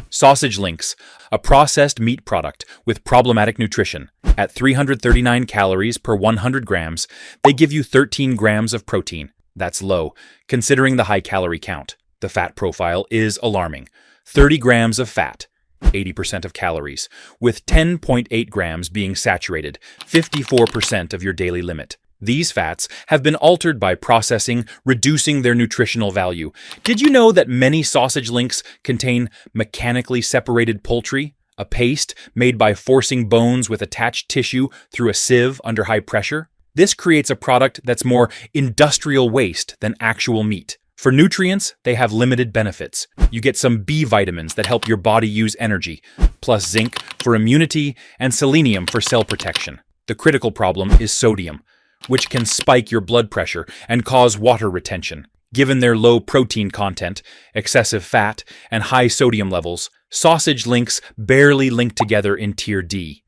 Sausage links, a processed meat product with problematic nutrition. At 339 calories per 100 grams, they give you 13 grams of protein. That's low, considering the high calorie count. The fat profile is alarming. 30 grams of fat, 80% of calories, with 10.8 grams being saturated, 54% of your daily limit. These fats have been altered by processing, reducing their nutritional value. Did you know that many sausage links contain mechanically separated poultry, a paste made by forcing bones with attached tissue through a sieve under high pressure? This creates a product that's more industrial waste than actual meat. For nutrients, they have limited benefits. You get some B vitamins that help your body use energy, plus zinc for immunity and selenium for cell protection. The critical problem is sodium, which can spike your blood pressure and cause water retention. Given their low protein content, excessive fat, and high sodium levels, sausage links barely link together in Tier D.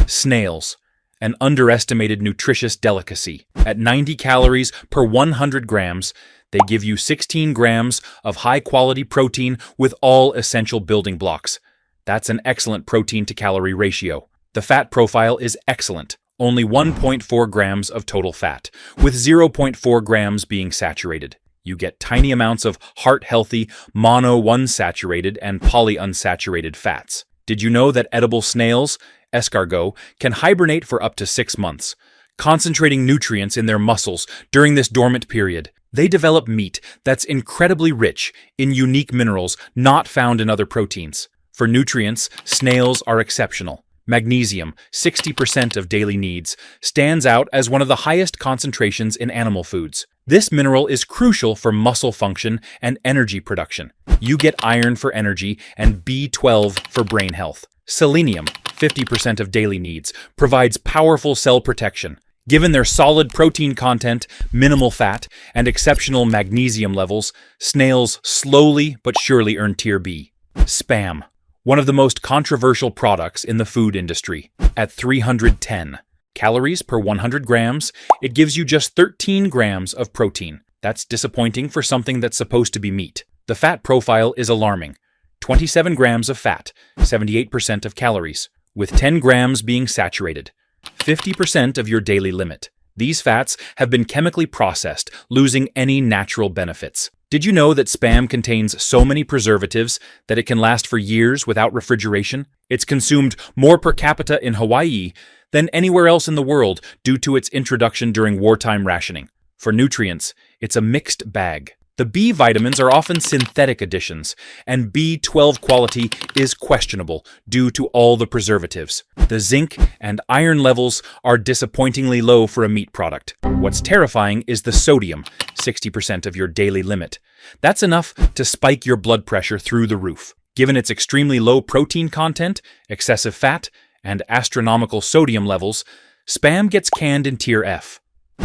Snails, an underestimated nutritious delicacy. At 90 calories per 100 grams, they give you 16 grams of high-quality protein with all essential building blocks. That's an excellent protein-to-calorie ratio. The fat profile is excellent. Only 1.4 grams of total fat, with 0.4 grams being saturated. You get tiny amounts of heart-healthy, monounsaturated and polyunsaturated fats. Did you know that edible snails, escargot, can hibernate for up to 6 months, concentrating nutrients in their muscles during this dormant period? They develop meat that's incredibly rich in unique minerals not found in other proteins. For nutrients, snails are exceptional. Magnesium, 60% of daily needs, stands out as one of the highest concentrations in animal foods. This mineral is crucial for muscle function and energy production. You get iron for energy and B12 for brain health. Selenium, 50% of daily needs, provides powerful cell protection. Given their solid protein content, minimal fat, and exceptional magnesium levels, snails slowly but surely earn Tier B. Spam, one of the most controversial products in the food industry. At 310 calories per 100 grams, it gives you just 13 grams of protein. That's disappointing for something that's supposed to be meat. The fat profile is alarming. 27 grams of fat, 78% of calories, with 10 grams being saturated. 50% of your daily limit. These fats have been chemically processed, losing any natural benefits. Did you know that Spam contains so many preservatives that it can last for years without refrigeration? It's consumed more per capita in Hawaii than anywhere else in the world due to its introduction during wartime rationing. For nutrients, it's a mixed bag. The B vitamins are often synthetic additions, and B12 quality is questionable due to all the preservatives. The zinc and iron levels are disappointingly low for a meat product. What's terrifying is the sodium, 60% of your daily limit. That's enough to spike your blood pressure through the roof. Given its extremely low protein content, excessive fat, and astronomical sodium levels, Spam gets canned in Tier F.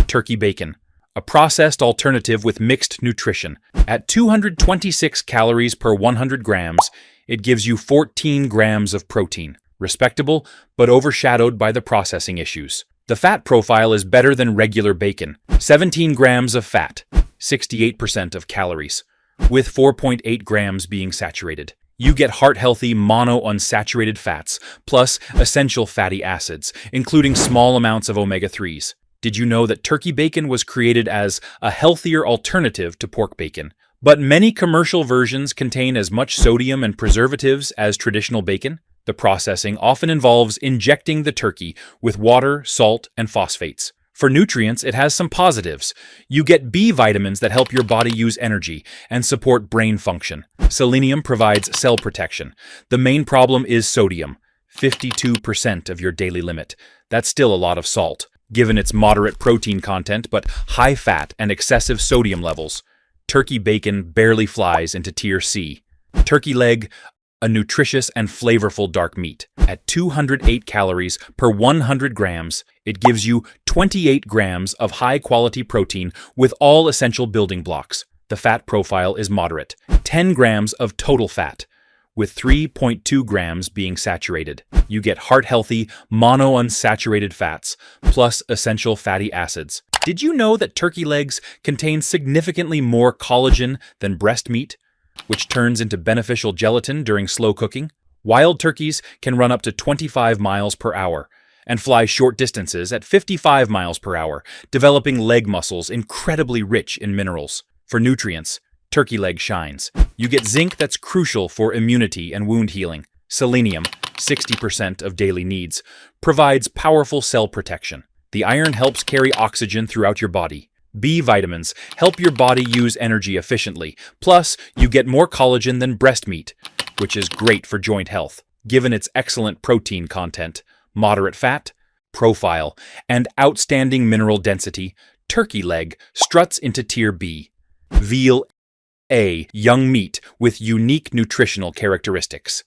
Turkey bacon, a processed alternative with mixed nutrition. At 226 calories per 100 grams, it gives you 14 grams of protein. Respectable, but overshadowed by the processing issues. The fat profile is better than regular bacon. 17 grams of fat, 68% of calories, with 4.8 grams being saturated. You get heart-healthy monounsaturated fats, plus essential fatty acids, including small amounts of omega-3s. Did you know that turkey bacon was created as a healthier alternative to pork bacon? But many commercial versions contain as much sodium and preservatives as traditional bacon. The processing often involves injecting the turkey with water, salt, and phosphates. For nutrients, it has some positives. You get B vitamins that help your body use energy and support brain function. Selenium provides cell protection. The main problem is sodium, 52% of your daily limit. That's still a lot of salt, given its moderate protein content but high fat and excessive sodium levels. Turkey bacon barely flies into Tier C. Turkey leg, a nutritious and flavorful dark meat. At 208 calories per 100 grams, it gives you 28 grams of high-quality protein with all essential building blocks. The fat profile is moderate, 10 grams of total fat, with 3.2 grams being saturated. You get heart-healthy, monounsaturated fats, plus essential fatty acids. Did you know that turkey legs contain significantly more collagen than breast meat, which turns into beneficial gelatin during slow cooking? Wild turkeys can run up to 25 miles per hour and fly short distances at 55 miles per hour, developing leg muscles incredibly rich in minerals. For nutrients, turkey leg shines. You get zinc that's crucial for immunity and wound healing. Selenium, 60% of daily needs, provides powerful cell protection. The iron helps carry oxygen throughout your body. B vitamins help your body use energy efficiently. Plus, you get more collagen than breast meat, which is great for joint health, given its excellent protein content, moderate fat profile, and outstanding mineral density. Turkey leg struts into Tier B. Veal, a young meat with unique nutritional characteristics.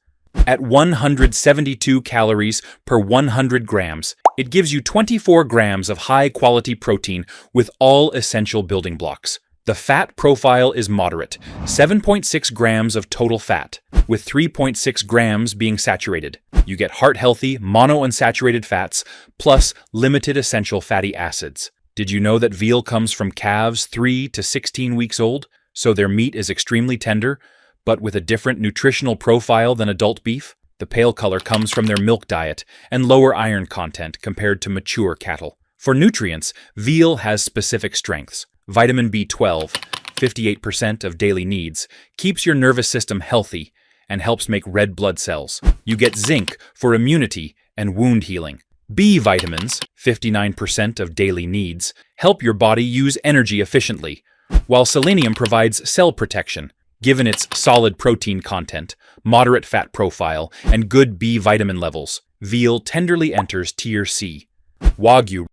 At 172 calories per 100 grams, it gives you 24 grams of high-quality protein with all essential building blocks. The fat profile is moderate, 7.6 grams of total fat, with 3.6 grams being saturated. You get heart-healthy, monounsaturated fats, plus limited essential fatty acids. Did you know that veal comes from calves 3 to 16 weeks old, so their meat is extremely tender, but with a different nutritional profile than adult beef? The pale color comes from their milk diet and lower iron content compared to mature cattle. For nutrients, veal has specific strengths. Vitamin B12, 58% of daily needs, keeps your nervous system healthy and helps make red blood cells. You get zinc for immunity and wound healing. B vitamins, 59% of daily needs, help your body use energy efficiently, while selenium provides cell protection. Given its solid protein content, moderate fat profile, and good B vitamin levels, veal tenderly enters Tier C. Wagyu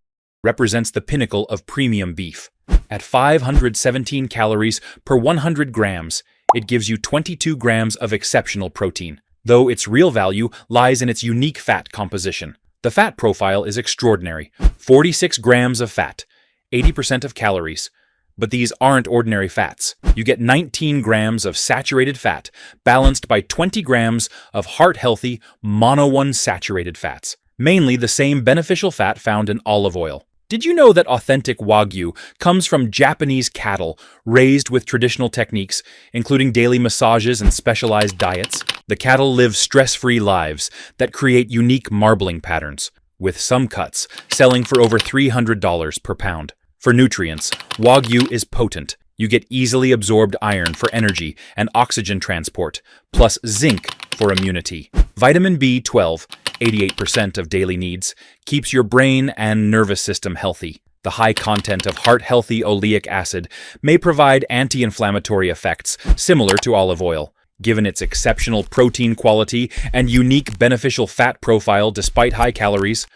represents the pinnacle of premium beef. At 517 calories per 100 grams, it gives you 22 grams of exceptional protein, though its real value lies in its unique fat composition. The fat profile is extraordinary: 46 grams of fat, 80% of calories. But these aren't ordinary fats. You get 19 grams of saturated fat, balanced by 20 grams of heart-healthy monounsaturated fats, mainly the same beneficial fat found in olive oil. Did you know that authentic Wagyu comes from Japanese cattle raised with traditional techniques, including daily massages and specialized diets? The cattle live stress-free lives that create unique marbling patterns, with some cuts selling for over $300 per pound. For nutrients, Wagyu is potent. You get easily absorbed iron for energy and oxygen transport, plus zinc for immunity. Vitamin B12, 88% of daily needs, keeps your brain and nervous system healthy. The high content of heart-healthy oleic acid may provide anti-inflammatory effects similar to olive oil. Given its exceptional protein quality and unique beneficial fat profile despite high calories,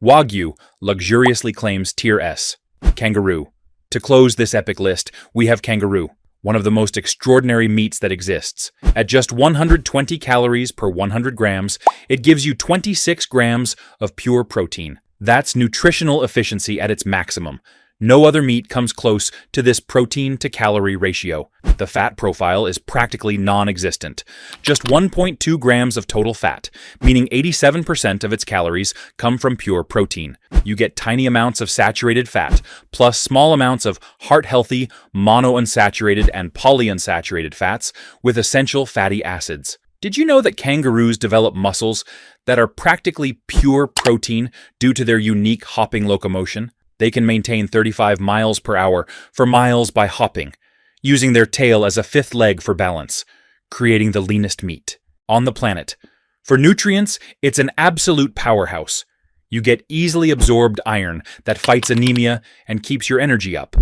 Wagyu luxuriously claims Tier S. Kangaroo. To close this epic list, we have Kangaroo, one of the most extraordinary meats that exists. At just 120 calories per 100 grams, it gives you 26 grams of pure protein. That's nutritional efficiency at its maximum. No other meat comes close to this protein-to-calorie ratio. The fat profile is practically non-existent. Just 1.2 grams of total fat, meaning 87% of its calories come from pure protein. You get tiny amounts of saturated fat, plus small amounts of heart-healthy, monounsaturated, and polyunsaturated fats with essential fatty acids. Did you know that kangaroos develop muscles that are practically pure protein due to their unique hopping locomotion? They can maintain 35 miles per hour for miles by hopping, using their tail as a fifth leg for balance, creating the leanest meat on the planet. For nutrients, it's an absolute powerhouse. You get easily absorbed iron that fights anemia and keeps your energy up.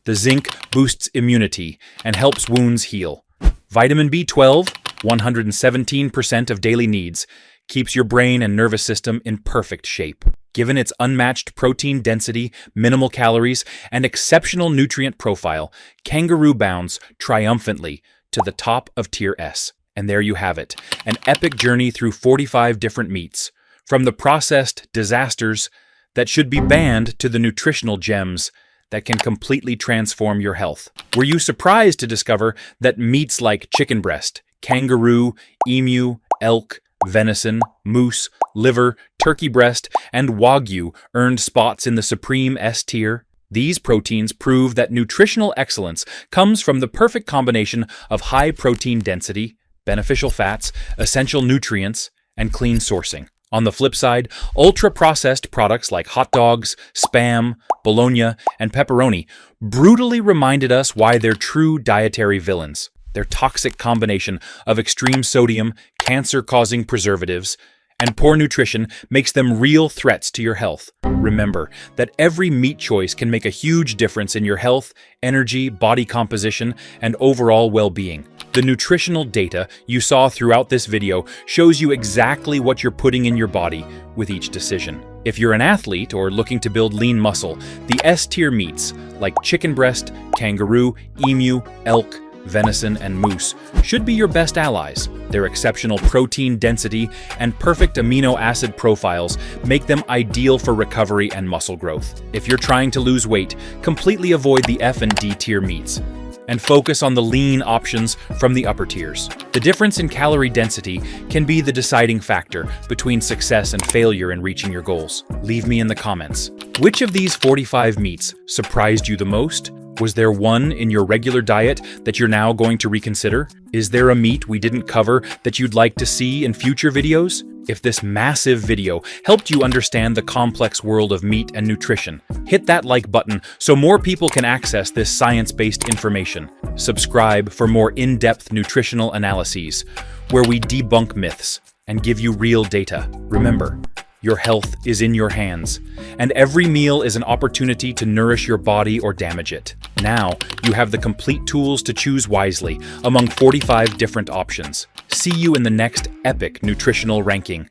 The zinc boosts immunity and helps wounds heal. Vitamin B12, 117% of daily needs, keeps your brain and nervous system in perfect shape. Given its unmatched protein density, minimal calories, and exceptional nutrient profile, Kangaroo bounds triumphantly to the top of Tier S. And there you have it, an epic journey through 45 different meats, from the processed disasters that should be banned to the nutritional gems that can completely transform your health. Were you surprised to discover that meats like chicken breast, kangaroo, emu, elk, venison, moose, liver, turkey breast, and Wagyu earned spots in the supreme S tier? These proteins prove that nutritional excellence comes from the perfect combination of high protein density, beneficial fats, essential nutrients, and clean sourcing. On the flip side, ultra-processed products like hot dogs, Spam, Bologna, and Pepperoni brutally reminded us why they're true dietary villains. Their toxic combination of extreme sodium, cancer-causing preservatives, and poor nutrition makes them real threats to your health. Remember that every meat choice can make a huge difference in your health, energy, body composition, and overall well-being. The nutritional data you saw throughout this video shows you exactly what you're putting in your body with each decision. If you're an athlete or looking to build lean muscle, the S-tier meats like chicken breast, kangaroo, emu, elk, venison, and moose should be your best allies. Their exceptional protein density and perfect amino acid profiles make them ideal for recovery and muscle growth. If you're trying to lose weight, completely avoid the F and D tier meats and focus on the lean options from the upper tiers. The difference in calorie density can be the deciding factor between success and failure in reaching your goals. Leave me in the comments. Which of these 45 meats surprised you the most? Was there one in your regular diet that you're now going to reconsider? Is there a meat we didn't cover that you'd like to see in future videos? If this massive video helped you understand the complex world of meat and nutrition, hit that like button so more people can access this science-based information. Subscribe for more in-depth nutritional analyses, where we debunk myths and give you real data. Remember, your health is in your hands, and every meal is an opportunity to nourish your body or damage it. Now, you have the complete tools to choose wisely among 45 different options. See you in the next epic nutritional ranking.